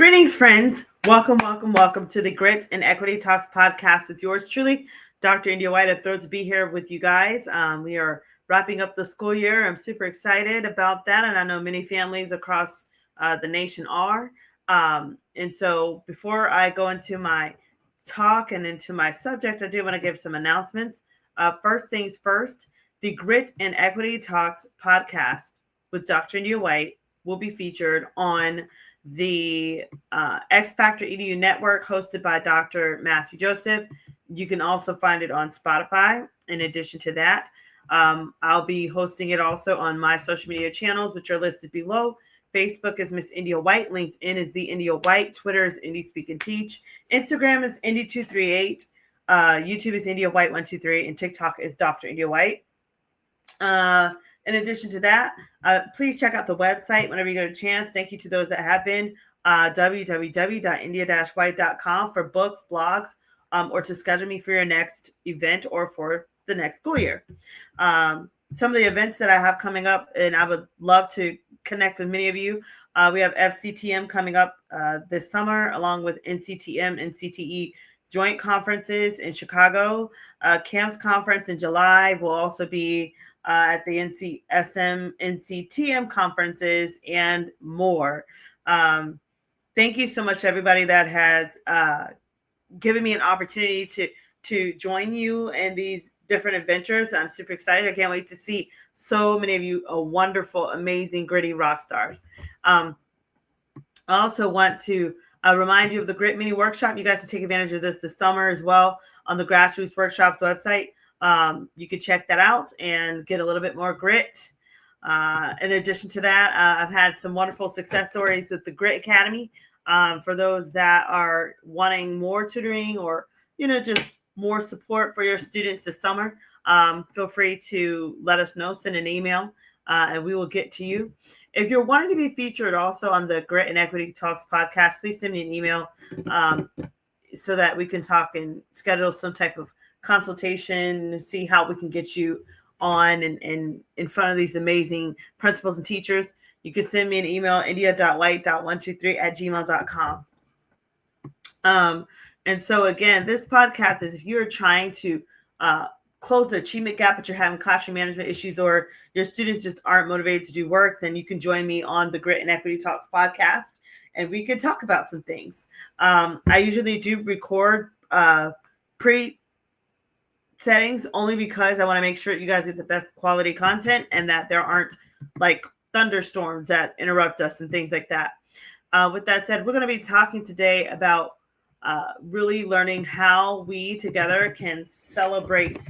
Greetings, friends. Welcome to the Grit and Equity Talks podcast with yours truly, Dr. India White. I'm thrilled to be here with you guys. We are wrapping up the school year. I'm super excited about that, and I know many families across the nation are. And so, before I go into my talk and into my subject, I do want to give some announcements. First things first, the Grit and Equity Talks podcast with Dr. India White will be featured on the X Factor EDU network hosted by Dr. Matthew Joseph. You can also find it on Spotify. In addition to that, I'll be hosting it also on my social media channels, which are listed below. Facebook is Miss India White. LinkedIn is The India White. Twitter is Indie Speak and Teach. Instagram is Indie238. YouTube is India White 123. And TikTok is Dr. India White. In addition to that, please check out the website whenever you get a chance. Thank you to those that have been. www.india-white.com for books, blogs, or to schedule me for your next event or for the next school year. Some of the events that I have coming up, and I would love to connect with many of you. We have FCTM coming up this summer, along with NCTM and CTE joint conferences in Chicago. CAMS conference in July will also be at the NCSM, NCTM conferences and more. Thank you so much to everybody that has given me an opportunity to join you in these different adventures. I'm super excited. I can't wait to see so many of you wonderful, amazing, gritty rock stars. I also want to remind you of the Grit Mini Workshop. You guys can take advantage of this summer as well on the Grassroots Workshops website. You can check that out and get a little bit more grit. In addition to that, I've had some wonderful success stories with the Grit Academy. For those that are wanting more tutoring or, just more support for your students this summer, feel free to let us know, send an email, and we will get to you. If you're wanting to be featured also on the Grit and Equity Talks podcast, please send me an email so that we can talk and schedule some type of consultation, see how we can get you on and in front of these amazing principals and teachers. You can send me an email, india.white.123@gmail.com. And so again, this podcast is if you're trying to close the achievement gap, but you're having classroom management issues or your students just aren't motivated to do work, then you can join me on the Grit and Equity Talks podcast and we can talk about some things. I usually do record pre settings only because I want to make sure you guys get the best quality content and that there aren't like thunderstorms that interrupt us and things like that. With that said, we're going to be talking today about really learning how we together can celebrate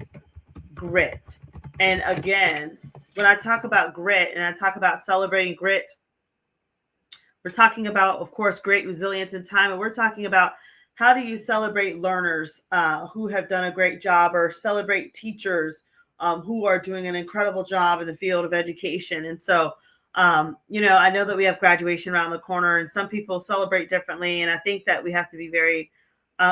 grit. And again, when I talk about grit and I talk about celebrating grit, we're talking about, of course, great resilience in time. And we're talking about how do you celebrate learners who have done a great job or celebrate teachers who are doing an incredible job in the field of education? And so, I know that we have graduation around the corner and some people celebrate differently. And I think that we have to be very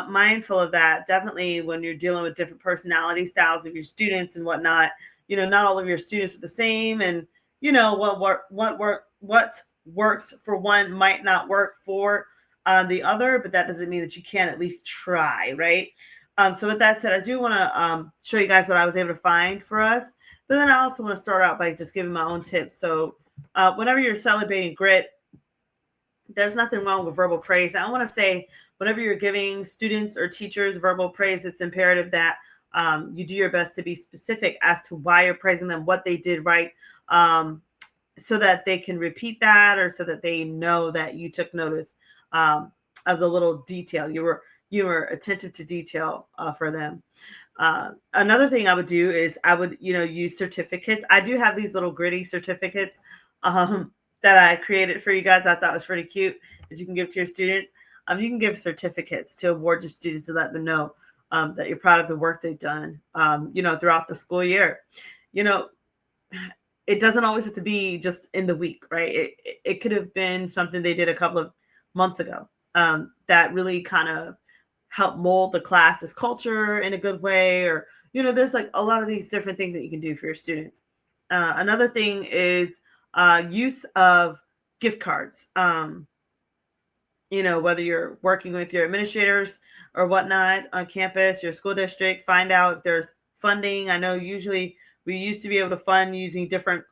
mindful of that. Definitely when you're dealing with different personality styles of your students and whatnot, not all of your students are the same. And, what works for one might not work for the other, but that doesn't mean that you can't at least try, right? So with that said, I do want to show you guys what I was able to find for us, but then I also want to start out by just giving my own tips. So whenever you're celebrating grit, there's nothing wrong with verbal praise. I want to say whenever you're giving students or teachers verbal praise, it's imperative that you do your best to be specific as to why you're praising them, what they did right, so that they can repeat that or so that they know that you took notice of the little detail. You were attentive to detail for them. Another thing I would do is I would, use certificates. I do have these little gritty certificates that I created for you guys. I thought was pretty cute that you can give to your students. You can give certificates to award your students and let them know that you're proud of the work they've done, throughout the school year. It doesn't always have to be just in the week, right? It could have been something they did a couple of months ago that really kind of helped mold the class's culture in a good way. Or, there's like a lot of these different things that you can do for your students. Another thing is use of gift cards. whether you're working with your administrators or whatnot on campus, your school district, find out if there's funding. I know usually we used to be able to fund using different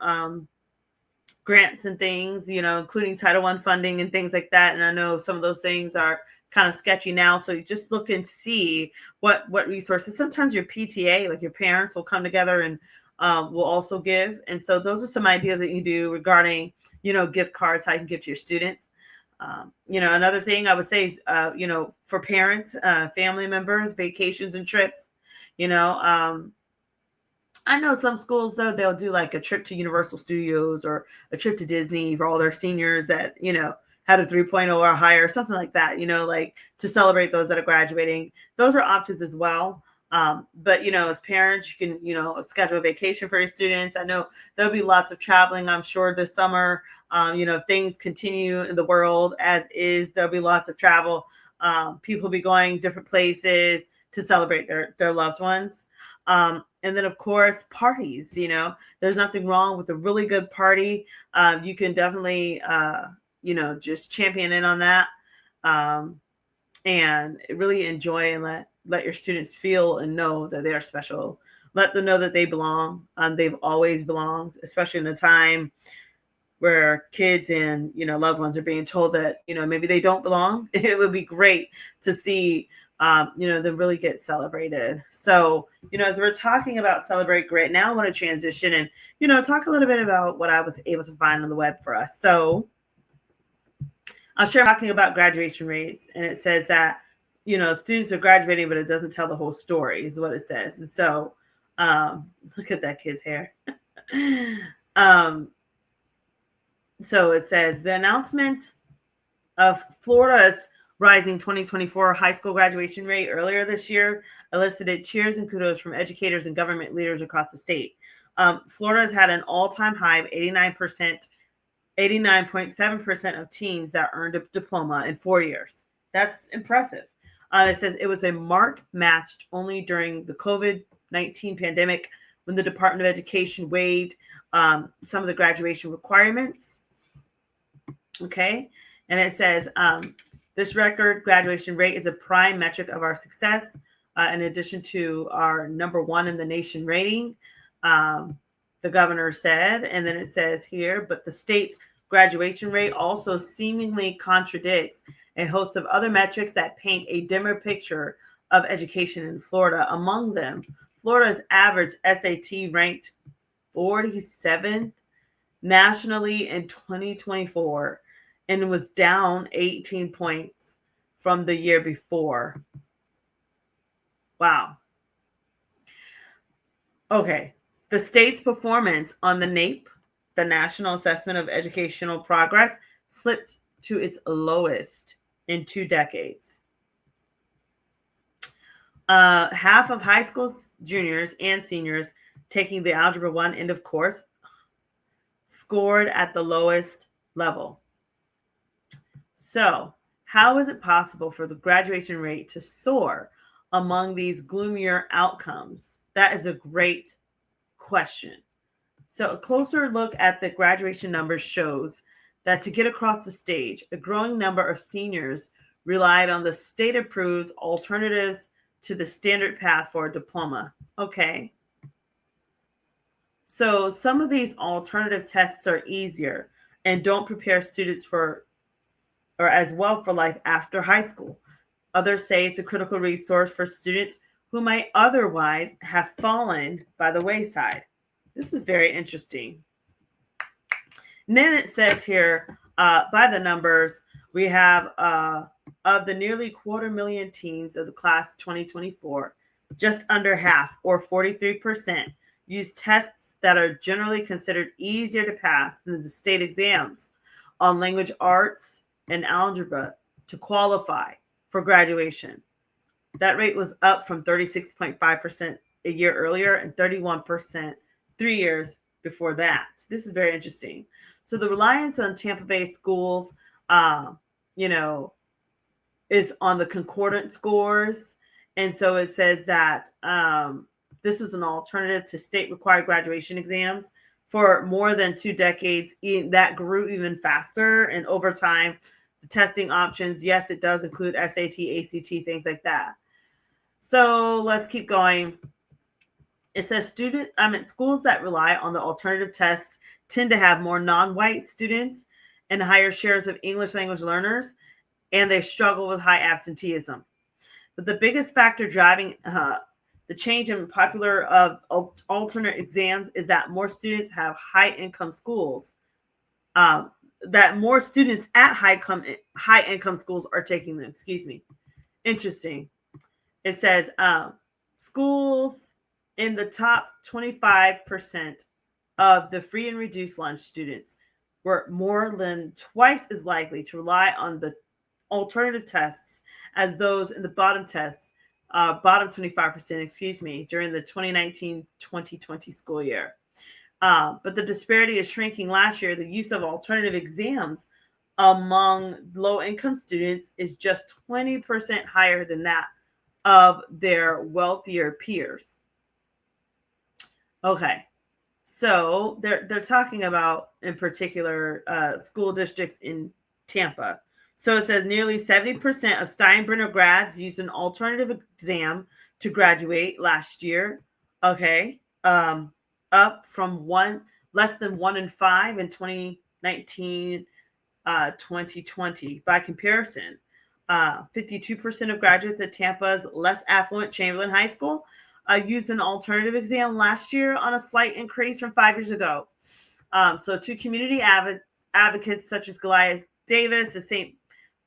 grants and things, including Title I funding and things like that. And I know some of those things are kind of sketchy now. So you just look and see what resources. Sometimes your PTA, like your parents, will come together and will also give. And so those are some ideas that you do regarding, gift cards, how you can give to your students. Another thing I would say is, for parents, family members, vacations and trips, I know some schools, though, they'll do like a trip to Universal Studios or a trip to Disney for all their seniors that, had a 3.0 or higher, something like that, like to celebrate those that are graduating. Those are options as well. But, as parents, you can, schedule a vacation for your students. I know there'll be lots of traveling, I'm sure, this summer. If things continue in the world as is, there'll be lots of travel. People will be going different places to celebrate their loved ones. And then, of course, parties, there's nothing wrong with a really good party. You can definitely, just champion in on that and really enjoy and let your students feel and know that they are special. Let them know that they belong. They've always belonged, especially in a time where kids and, loved ones are being told that, maybe they don't belong. It would be great to see them really get celebrated. So, as we're talking about Celebrate Grit, now I want to transition and, talk a little bit about what I was able to find on the web for us. So I'll share talking about graduation rates, and it says that, students are graduating, but it doesn't tell the whole story is what it says. And so look at that kid's hair. So it says the announcement of Florida's rising 2024 high school graduation rate earlier this year elicited cheers and kudos from educators and government leaders across the state. Florida has had an all-time high of 89.7% of teens that earned a diploma in 4 years. That's impressive. It says it was a mark matched only during the COVID-19 pandemic when the Department of Education waived some of the graduation requirements. Okay. And it says, this record graduation rate is a prime metric of our success, in addition to our number one in the nation rating, the governor said. And then it says here, but the state's graduation rate also seemingly contradicts a host of other metrics that paint a dimmer picture of education in Florida. Among them, Florida's average SAT ranked 47th nationally in 2024. And was down 18 points from the year before. Wow. Okay. The state's performance on the NAEP, the National Assessment of Educational Progress, slipped to its lowest in 2 decades. Half of high school juniors and seniors taking the Algebra 1 end of course scored at the lowest level. So, how is it possible for the graduation rate to soar among these gloomier outcomes? That is a great question. So, a closer look at the graduation numbers shows that to get across the stage, a growing number of seniors relied on the state-approved alternatives to the standard path for a diploma. Okay. So, some of these alternative tests are easier and don't prepare students for or as well for life after high school. Others say it's a critical resource for students who might otherwise have fallen by the wayside. This is very interesting. And then it says here, by the numbers, we have of the nearly 250,000 teens of the class 2024, just under half, or 43%, use tests that are generally considered easier to pass than the state exams on language arts and algebra to qualify for graduation. That rate was up from 36.5% a year earlier and 31% 3 years before that. This is very interesting. So the reliance on Tampa Bay schools, is on the concordant scores. And so it says that this is an alternative to state required graduation exams for more than 2 decades. That grew even faster. And over time, The testing options, yes, it does include SAT, ACT, things like that. So let's keep going. It says schools that rely on the alternative tests tend to have more non-white students and higher shares of English language learners, and they struggle with high absenteeism. But the biggest factor driving the change in popular of alternate exams is that more students have high income schools. That more students at high income schools are taking them. Excuse me. Interesting. It says schools in the top 25% of the free and reduced lunch students were more than twice as likely to rely on the alternative tests as those in the bottom 25%, during the 2019-2020 school year. But the disparity is shrinking. Last year, the use of alternative exams among low-income students is just 20% higher than that of their wealthier peers. Okay, so they're talking about, in particular, school districts in Tampa. So it says nearly 70% of Steinbrenner grads used an alternative exam to graduate last year. Okay, up from less than 1 in 5 in 2019, 2020. By comparison, 52% of graduates at Tampa's less affluent Chamberlain High School used an alternative exam last year, on a slight increase from 5 years ago. So two community advocates such as Goliath Davis, the St.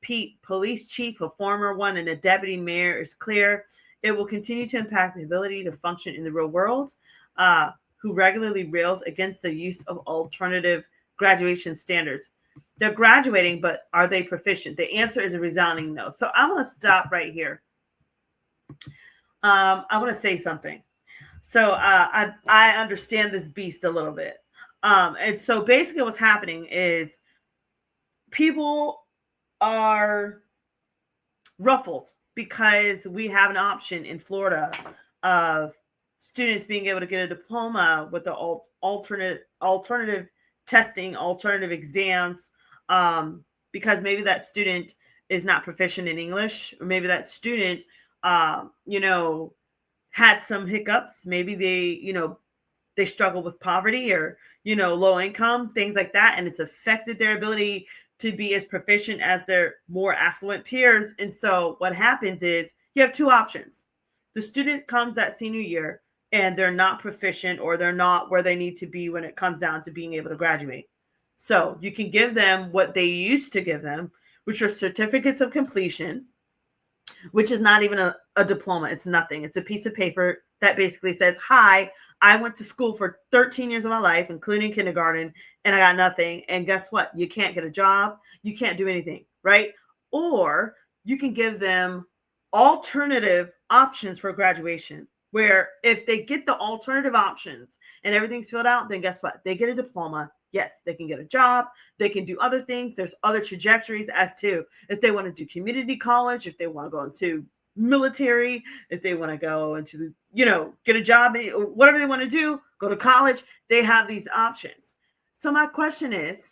Pete police chief, a former one, and a deputy mayor, is clear it will continue to impact the ability to function in the real world, who regularly rails against the use of alternative graduation standards. They're graduating, but are they proficient? The answer is a resounding no. So I'm going to stop right here. I want to say something. So I understand this beast a little bit. And so basically what's happening is people are ruffled because we have an option in Florida of students being able to get a diploma with the alternative testing, alternative exams, because maybe that student is not proficient in English, or maybe that student, had some hiccups. Maybe they struggle with poverty, or, low income, things like that. And it's affected their ability to be as proficient as their more affluent peers. And so what happens is you have two options. The student comes that senior year and they're not proficient, or they're not where they need to be when it comes down to being able to graduate. So you can give them what they used to give them, which are certificates of completion, which is not even a diploma. It's nothing. It's a piece of paper that basically says, hi, I went to school for 13 years of my life, including kindergarten, and I got nothing. And guess what? You can't get a job. You can't do anything, right? Or you can give them alternative options for graduation, where if they get the alternative options and everything's filled out, then guess what? They get a diploma. Yes, they can get a job. They can do other things. There's other trajectories as to if they want to do community college, if they want to go into military, if they want to go into, get a job, whatever they want to do, go to college. They have these options. So my question is,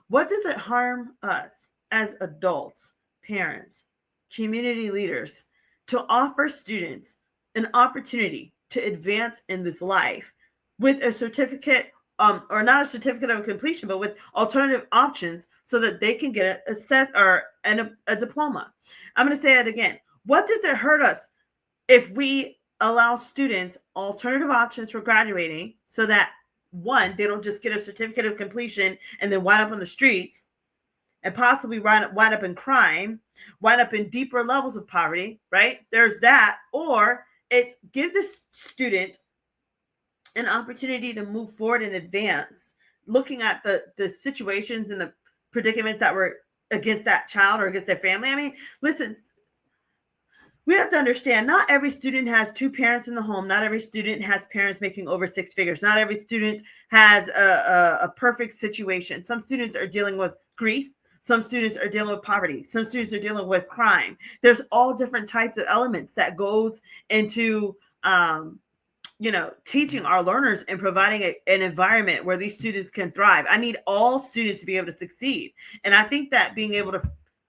what does it harm us as adults, parents, community leaders, to offer students an opportunity to advance in this life with a certificate, or not a certificate of completion, but with alternative options, so that they can get a set or a diploma? I'm going to say it again. What does it hurt us if we allow students alternative options for graduating, so that, one, they don't just get a certificate of completion and then wind up on the streets and possibly wind up in crime, wind up in deeper levels of poverty, right? There's that. Or it's give this student an opportunity to move forward and advance, looking at the situations and the predicaments that were against that child or against their family. I mean, listen, we have to understand, not every student has two parents in the home. Not every student has parents making over six figures. Not every student has a perfect situation. Some students are dealing with grief. Some students are dealing with poverty. Some students are dealing with crime. There's all different types of elements that goes into, teaching our learners and providing an environment where these students can thrive. I need all students to be able to succeed. And I think that being able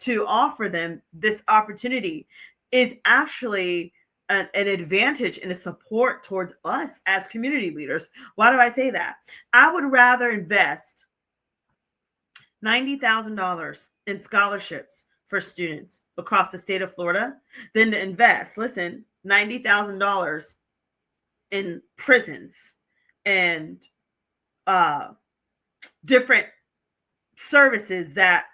to offer them this opportunity is actually an advantage and a support towards us as community leaders. Why do I say that? I would rather invest $90,000 in scholarships for students across the state of Florida than to invest, listen, $90,000 in prisons and different services that,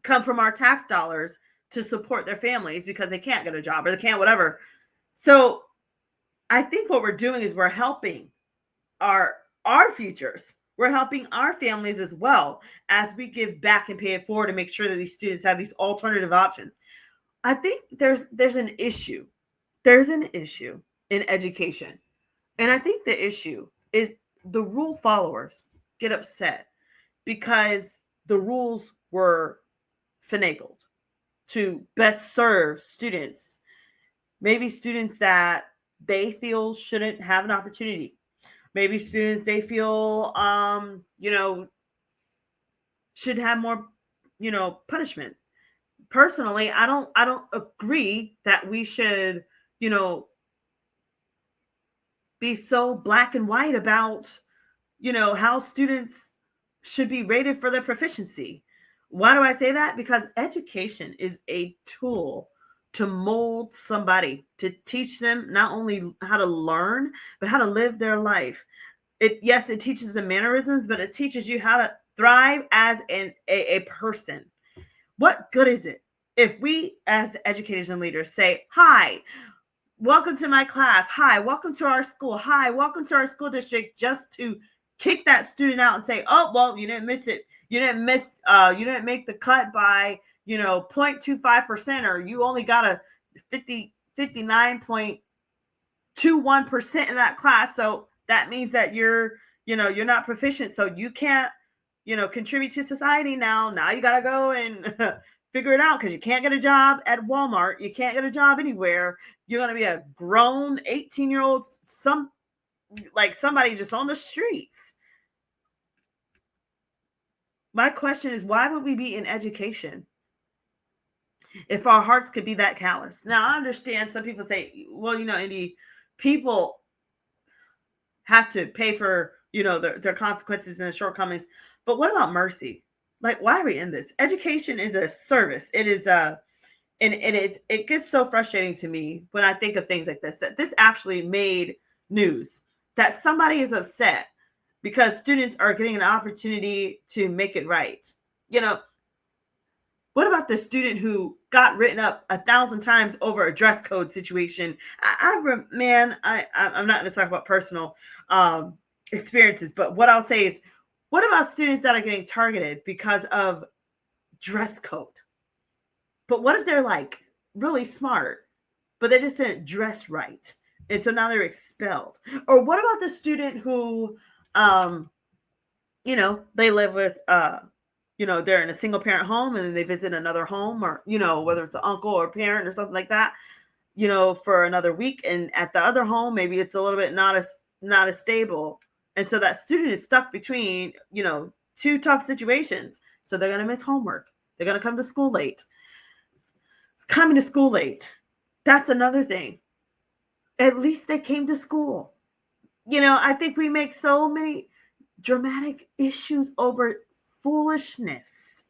come from our tax dollars to support their families because they can't get a job or they can't whatever. So I think what we're doing is we're helping our futures. We're helping our families as well as we give back and pay it forward to make sure that these students have these alternative options. I think there's an issue. There's an issue in education. And I think the issue is the rule followers get upset because the rules were finagled to best serve students. Maybe students that they feel shouldn't have an opportunity. Maybe students they feel, should have more, punishment. Personally, I don't agree that we should, be so black and white about, how students should be rated for their proficiency. Why do I say that? Because education is a tool to mold somebody, to teach them not only how to learn, but how to live their life. It teaches them mannerisms, but it teaches you how to thrive as a person. What good is it if we as educators and leaders say, hi, welcome to my class. Hi, welcome to our school. Hi, welcome to our school district, just to kick that student out and say, oh, well, you didn't miss it. You didn't make the cut by, 0.25%, or you only got a 59.21% in that class. So that means that you're not proficient. So you can't, contribute to society now. Now you got to go and figure it out because you can't get a job at Walmart. You can't get a job anywhere. You're going to be a grown 18-year-old, somebody just on the streets. My question is, why would we be in education if our hearts could be that callous? Now, I understand some people say, well, Indy, people have to pay for, their consequences and their shortcomings. But what about mercy? Like, why are we in this? Education is a service. It is it gets so frustrating to me when I think of things like this, that this actually made news, that somebody is upset because students are getting an opportunity to make it right. What about the student who got written up 1,000 times over a dress code situation? I'm not going to talk about personal experiences, but what I'll say is, what about students that are getting targeted because of dress code? But what if they're like really smart, but they just didn't dress right, and so now they're expelled? Or what about the student who, they live with, they're in a single parent home and then they visit another home, or, whether it's an uncle or parent or something like that, for another week. And at the other home, maybe it's a little bit not as stable. And so that student is stuck between, two tough situations. So they're going to miss homework. They're going to come to school late. Coming to school late. That's another thing. At least they came to school. I think we make so many dramatic issues over foolishness.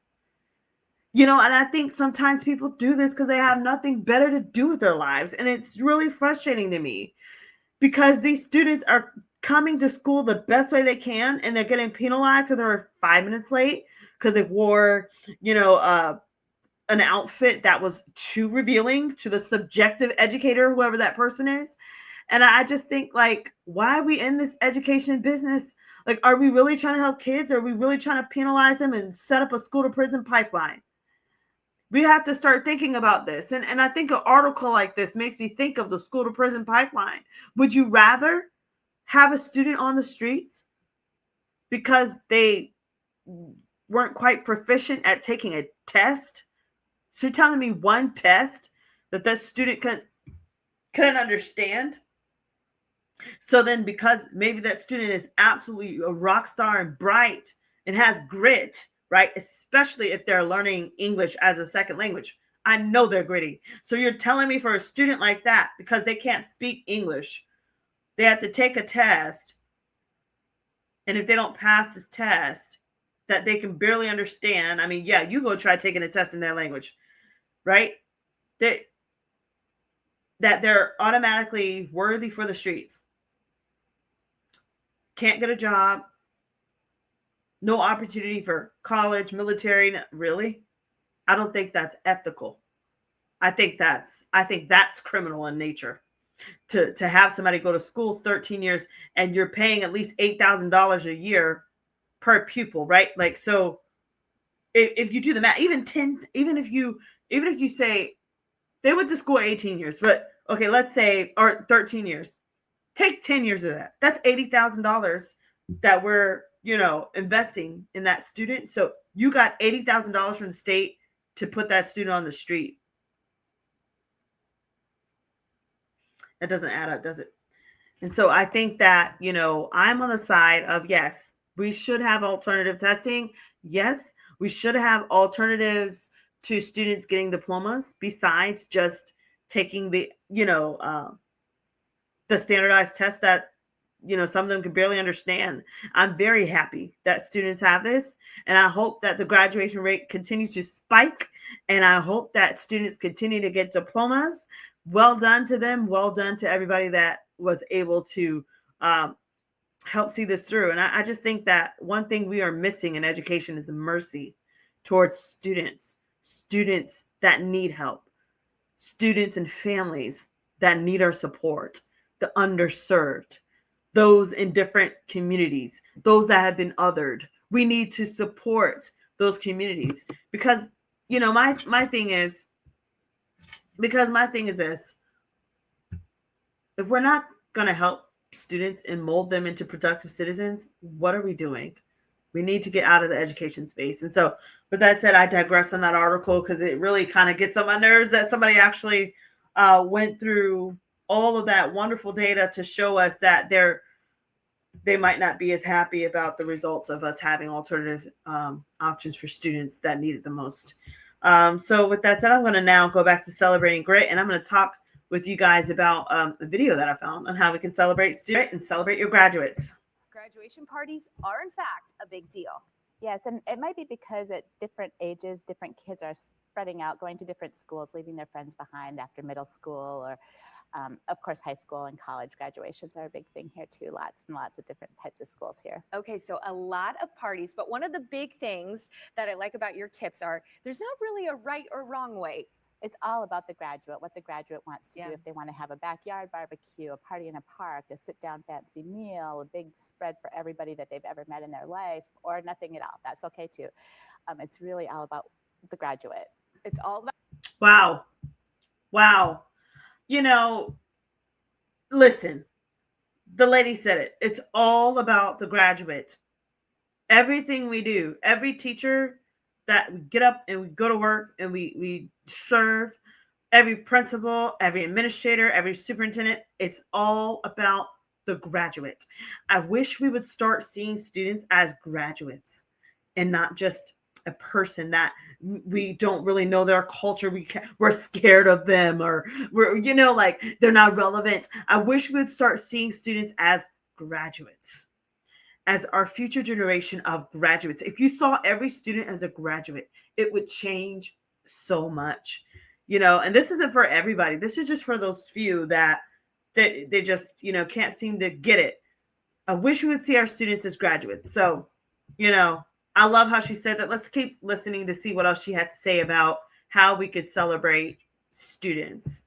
And I think sometimes people do this because they have nothing better to do with their lives. And it's really frustrating to me because these students are coming to school the best way they can, and they're getting penalized because they're 5 minutes late because they wore, an outfit that was too revealing to the subjective educator, whoever that person is. And I just think, like, why are we in this education business? Like, are we really trying to help kids? Or are we really trying to penalize them and set up a school to prison pipeline? We have to start thinking about this. And I think an article like this makes me think of the school to prison pipeline. Would you rather have a student on the streets because they weren't quite proficient at taking a test? So you're telling me one test that student couldn't understand? So then, because maybe that student is absolutely a rock star and bright and has grit, right? Especially if they're learning English as a second language. I know they're gritty. So you're telling me for a student like that, because they can't speak English, they have to take a test. And if they don't pass this test, that they can barely understand. I mean, yeah, you go try taking a test in their language, right? They, that they're automatically worthy for the streets. Can't get a job, no opportunity for college, military. Really? I don't think that's ethical. I think that's criminal in nature. To have somebody go to school 13 years and you're paying at least $8,000 a year per pupil, right? Like, so if you do the math, even if you say they went to school 18 years, but okay, let's say, or 13 years, take 10 years of that. That's $80,000 that we're, investing in that student. So you got $80,000 from the state to put that student on the street. That doesn't add up, does it? And so I think that, I'm on the side of, yes, we should have alternative testing. Yes, we should have alternatives to students getting diplomas besides just taking the standardized test that, some of them can barely understand. I'm very happy that students have this, and I hope that the graduation rate continues to spike, and I hope that students continue to get diplomas. Well done to them. Well done to everybody that was able to help see this through. And I just think that one thing we are missing in education is mercy towards students that need help, students and families that need our support, the underserved, those in different communities, those that have been othered. We need to support those communities because, my thing is, this: if we're not going to help students and mold them into productive citizens, what are we doing? We need to get out of the education space. And so, with that said, I digress on that article because it really kind of gets on my nerves that somebody actually went through all of that wonderful data to show us that they might not be as happy about the results of us having alternative options for students that need it the most. So with that said, I'm going to now go back to celebrating grit, and I'm going to talk with you guys about a video that I found on how we can celebrate student and celebrate your graduates. Graduation parties are, in fact, a big deal. Yes, and it might be because at different ages, different kids are spreading out, going to different schools, leaving their friends behind after middle school, or of course, high school and college graduations are a big thing here too. Lots and lots of different types of schools here. Okay, so a lot of parties, but one of the big things that I like about your tips are there's not really a right or wrong way. It's all about the graduate, what the graduate wants to do. If they want to have a backyard barbecue, a party in a park, a sit-down fancy meal, a big spread for everybody that they've ever met in their life, or nothing at all, that's okay too. It's really all about the graduate. It's all about. Wow. Listen, the lady said it. It's all about the graduate. Everything we do, every teacher that we get up and we go to work and we serve, every principal, every administrator, every superintendent, it's all about the graduate. I wish we would start seeing students as graduates and not just a person that we don't really know their culture. We're scared of them, or we're, like they're not relevant. I wish we would start seeing students as graduates, as our future generation of graduates. If you saw every student as a graduate, it would change so much, and this isn't for everybody. This is just for those few that they just, can't seem to get it. I wish we would see our students as graduates. So, I love how she said that. Let's keep listening to see what else she had to say about how we could celebrate students.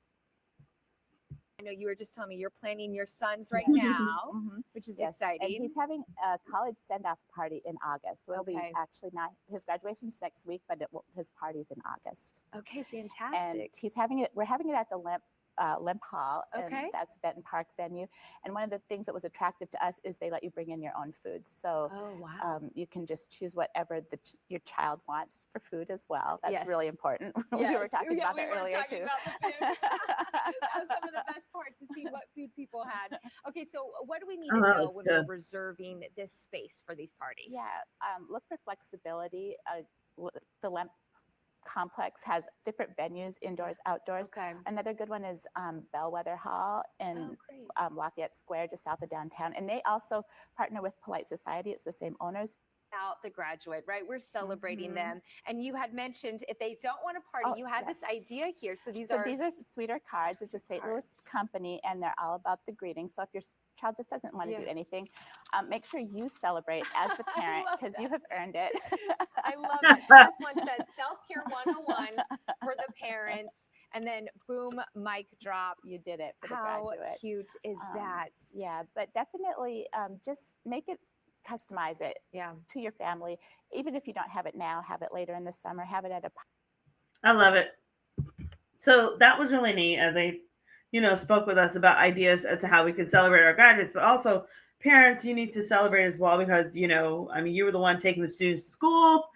I know you were just telling me you're planning your son's right now, which is exciting. And he's having a college send-off party in August. So it'll be actually not his graduation's next week, but his party's in August. Okay, fantastic. And he's having it. We're having it at the Limp Hall, and that's Benton Park venue. And one of the things that was attractive to us is they let you bring in your own food. So you can just choose whatever your child wants for food as well. That's really important. We were talking about that earlier too. That was some of the best parts, to see what food people people had. Okay, so what do we need Oh, to that know looks when good. we're reserving this space for these parties? Yeah, look for flexibility. The Lemp complex has different venues, indoors, outdoors. Okay. Another good one is Bellwether Hall in Lafayette Square, just south of downtown. And they also partner with Polite Society. It's the same owners. Out the graduate, right? We're celebrating them. And you had mentioned if they don't want to party, you had this idea here. So these are Sweeter Cards. It's a St. Louis company, and they're all about the greeting. So if your child just doesn't want to do anything, make sure you celebrate as the parent because you have earned it. I love it. So this one says self-care 101 for the parents, and then boom, mic drop. You did it for the How graduate. cute is that? Yeah, but definitely just make it, customize it to your family. Even if you don't have it now, have it later in the summer, have it at a. I love it. So that was really neat as they, spoke with us about ideas as to how we could celebrate our graduates, but also parents, you need to celebrate as well because, you were the one taking the students to school.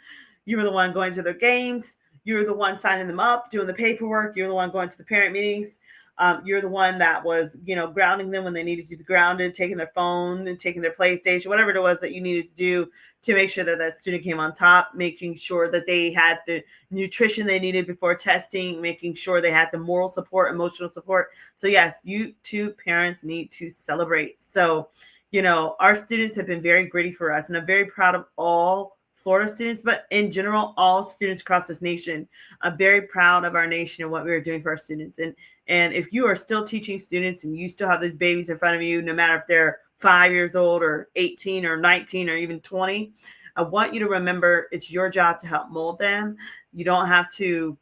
You were the one going to their games. You were the one signing them up, doing the paperwork. You're the one going to the parent meetings. You're the one that was, grounding them when they needed to be grounded, taking their phone and taking their PlayStation, whatever it was that you needed to do to make sure that that student came on top, making sure that they had the nutrition they needed before testing, making sure they had the moral support, emotional support. So yes, you two parents need to celebrate. So, our students have been very gritty for us, and I'm very proud of all Florida students, but in general, all students across this nation. I'm very proud of our nation and what we are doing for our students. And if you are still teaching students and you still have these babies in front of you, no matter if they're 5 years old or 18 or 19 or even 20, I want you to remember it's your job to help mold them. You don't have to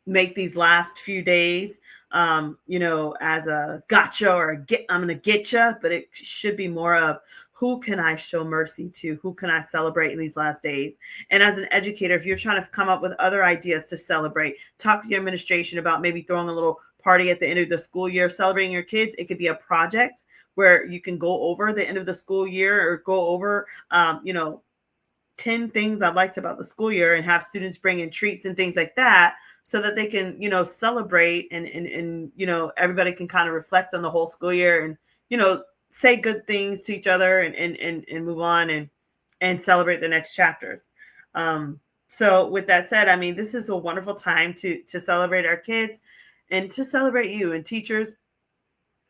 make these last few days, as a gotcha or I'm going to get you, but it should be more of who can I show mercy to? Who can I celebrate in these last days? And as an educator, if you're trying to come up with other ideas to celebrate, talk to your administration about maybe throwing a little party at the end of the school year, celebrating your kids. It could be a project where you can go over the end of the school year or go over, 10 things I've liked about the school year and have students bring in treats and things like that so that they can, celebrate and everybody can kind of reflect on the whole school year and, say good things to each other and move on and celebrate the next chapters. So with that said, this is a wonderful time to celebrate our kids and to celebrate you, and teachers.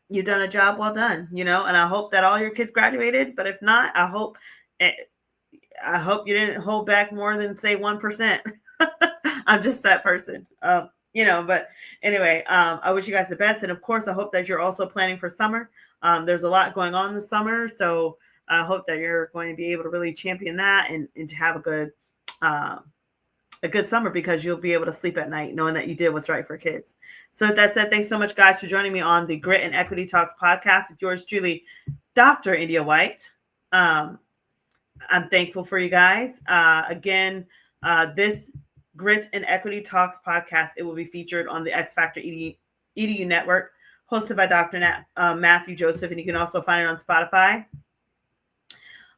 You've done a job well done, and I hope that all your kids graduated, but if not, I hope you didn't hold back more than say 1%. I'm just that person. But anyway, I wish you guys the best. And of course, I hope that you're also planning for summer. There's a lot going on this summer. So I hope that you're going to be able to really champion that and to have a good summer, because you'll be able to sleep at night knowing that you did what's right for kids. So with that said, thanks so much, guys, for joining me on the Grit and Equity Talks podcast with yours truly, Dr. India White. I'm thankful for you guys. Again, this Grit and Equity Talks podcast, it will be featured on the X Factor EDU network, hosted by Dr. Matthew Joseph, and you can also find it on Spotify.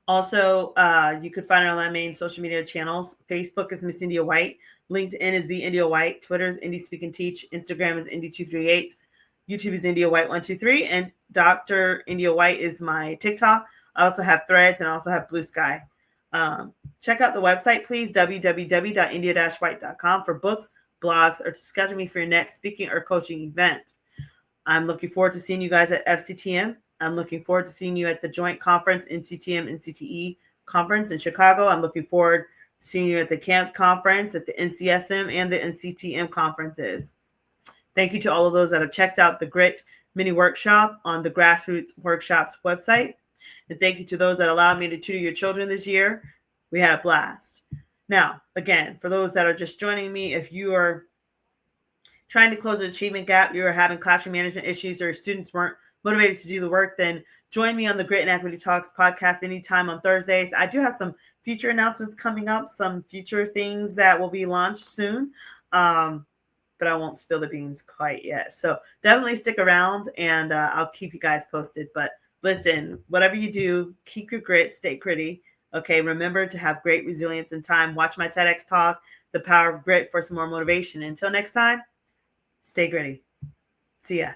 Also, you could find it on my main social media channels. Facebook is Miss India White. LinkedIn is The India White. Twitter is Indie Speak and Teach. Instagram is Indie238. YouTube is India White 123. And Dr. India White is my TikTok. I also have Threads and I also have Blue Sky. Check out the website, please, www.india-white.com for books, blogs, or to schedule me for your next speaking or coaching event. I'm looking forward to seeing you guys at FCTM. I'm looking forward to seeing you at the joint conference, NCTM and CTE conference in Chicago. I'm looking forward to seeing you at the CAMP conference, at the NCSM and the NCTM conferences. Thank you to all of those that have checked out the Grit mini workshop on the Grassroots Workshops website. And thank you to those that allowed me to tutor your children this year. We had a blast. Now, again, for those that are just joining me, if you are trying to close an achievement gap, you are having classroom management issues, or your students weren't motivated to do the work, then join me on the Grit and Equity Talks podcast anytime on Thursdays. I do have some future announcements coming up, some future things that will be launched soon, but I won't spill the beans quite yet. So definitely stick around, and I'll keep you guys posted. But listen, whatever you do, keep your grit, stay gritty. Okay, remember to have great resilience in time. Watch my TEDx talk, The Power of Grit, for some more motivation. Until next time, stay gritty. See ya.